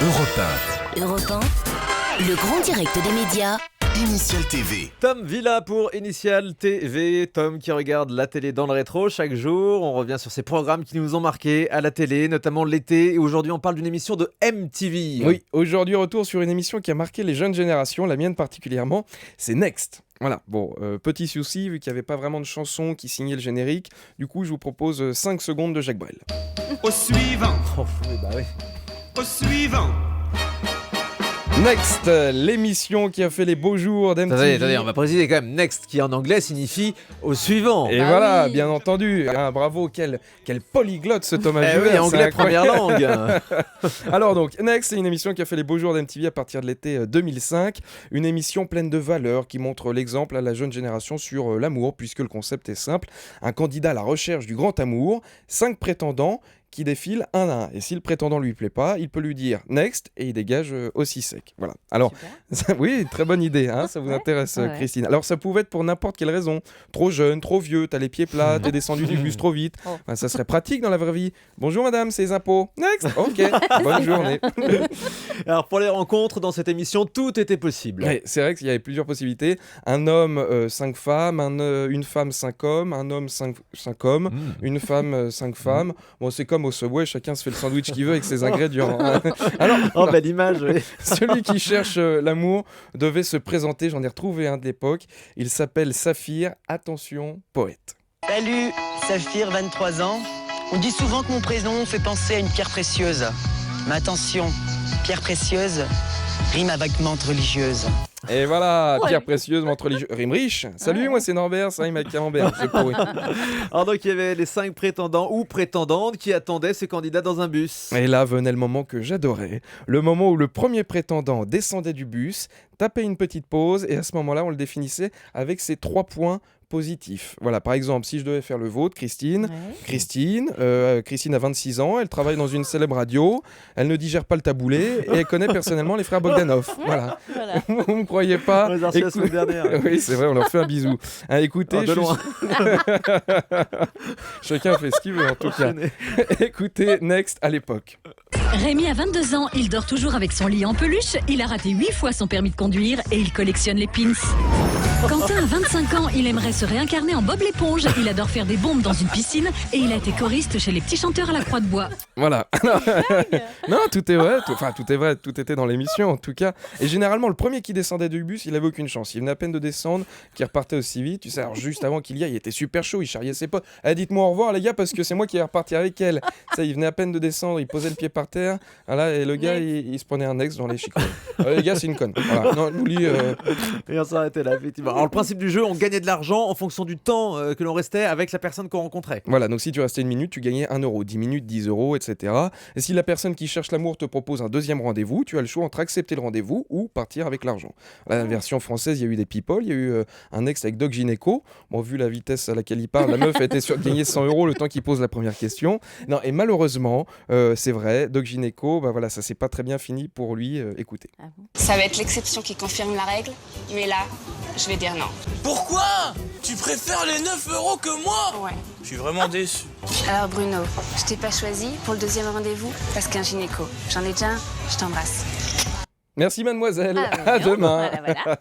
Europe 1, le grand direct des médias. Initial TV. Tom Villa pour Initial TV. Tom qui regarde la télé dans le rétro chaque jour. On revient sur ces programmes qui nous ont marqués à la télé, notamment l'été. Et aujourd'hui, on parle d'une émission de MTV. Oui, aujourd'hui, retour sur une émission qui a marqué les jeunes générations, la mienne particulièrement, c'est Next. Voilà, bon, petit souci, vu qu'il n'y avait pas vraiment de chanson qui signait le générique, du coup, je vous propose 5 secondes de Jacques Brel. Au suivant, Oh, oui, bah oui. au suivant. Next, l'émission qui a fait les beaux jours d'MTV. Attendez, on va préciser quand même. Next, qui en anglais signifie au suivant. Et voilà, bien entendu. Ah, bravo, quel polyglotte ce Thomas Jules. Oui, anglais première langue. Alors donc, Next, c'est une émission qui a fait les beaux jours d'MTV à partir de l'été 2005. Une émission pleine de valeurs qui montre l'exemple à la jeune génération sur l'amour, puisque le concept est simple. Un candidat à la recherche du grand amour, 5 prétendants qui défilent un à un. Et si le prétendant lui plaît pas, il peut lui dire next et il dégage aussi sec. Voilà. Alors, oui, très bonne idée, hein, ça vous intéresse, Christine. Alors, ça pouvait être pour n'importe quelle raison. Trop jeune, trop vieux, t'as les pieds plats, t'es descendu du bus trop vite. Ben, ça serait pratique dans la vraie vie. Bonjour madame, c'est les impôts. Next. Ok, bonne journée. Alors, pour les rencontres dans cette émission, tout était possible. Ouais, c'est vrai qu'il y avait plusieurs possibilités. Un homme, 5 femmes, une femme, 5 hommes, un homme, 5 hommes, une femme, 5 femmes. Bon, c'est comme au Subway, chacun se fait le sandwich qu'il veut avec ses ingrédients. Alors, Oh, belle image, oui. celui qui cherche l'amour devait se présenter, j'en ai retrouvé un de l'époque. Il s'appelle Saphir, attention, poète. Salut, Saphir, 23 ans. On dit souvent que mon prénom fait penser à une pierre précieuse. Mais attention, pierre précieuse rime avec menthe religieuse. Et voilà, pierre précieuse, menthe religieuse, rime riche. Salut, moi c'est Norbert, ça rime avec camembert, c'est pourri. Alors donc, il y avait les 5 prétendants ou prétendantes qui attendaient ces candidats dans un bus. Et là venait le moment que j'adorais, le moment où le premier prétendant descendait du bus, tapait une petite pause et à ce moment-là, on le définissait avec ses 3 points positifs. Voilà, par exemple, si je devais faire le vôtre, Christine. Christine a 26 ans, elle travaille dans une célèbre radio, elle ne digère pas le taboulé et elle connaît personnellement les frères Bogdanov. Voilà. Vous ne me croyez pas? On les a reçus la semaine dernière. Oui, c'est vrai, on leur fait un bisou. Hein, écoutez, De loin. Chacun fait ce qu'il veut en tout cas. Écoutez, Next à l'époque. Rémi a 22 ans, il dort toujours avec son lit en peluche, il a raté 8 fois son permis de conduire et il collectionne les pins. Quentin a 25 ans, il aimerait se réincarner en Bob l'éponge, il adore faire des bombes dans une piscine et il a été choriste chez les petits chanteurs à la Croix de Bois. Voilà. Non, tout est vrai, tout est vrai, tout était dans l'émission en tout cas. Et généralement, le premier qui descendait du bus, il avait aucune chance. Il venait à peine de descendre, qui repartait aussi vite. Tu sais, alors juste avant qu'il y aille, il était super chaud, il charriait ses potes. Dites-moi au revoir les gars parce que c'est moi qui est reparti avec elle. Ça, il venait à peine de descendre, il posait le pied par terre. Voilà, et le gars, il se prenait un ex dans les chicots. Les gars, c'est une conne. Voilà. Non, lui, Et on s'arrêtait là, effectivement. Alors, le principe du jeu, on gagnait de l'argent en fonction du temps que l'on restait avec la personne qu'on rencontrait. Voilà, donc si tu restais 1 minute, tu gagnais 1 euro, 10 minutes, 10 euros, etc. Et si la personne qui cherche l'amour te propose un deuxième rendez-vous, tu as le choix entre accepter le rendez-vous ou partir avec l'argent. La version française, il y a eu des people, il y a eu un ex avec Doc Gynéco. Bon, vu la vitesse à laquelle il parle, la meuf était sûre de gagner 100 euros le temps qu'il pose la première question. Non, et malheureusement, c'est vrai, Doc Gynéco, bah voilà, ça s'est pas très bien fini pour lui. Écoutez. Ça va être l'exception qui confirme la règle, mais là, je vais dire non. Pourquoi? Tu préfères les 9 euros que moi? Ouais. Je suis vraiment déçu. Alors Bruno, je t'ai pas choisi pour le deuxième rendez-vous parce qu'un gynéco. J'en ai déjà un, je t'embrasse. Merci mademoiselle, Ah, à demain. Voilà.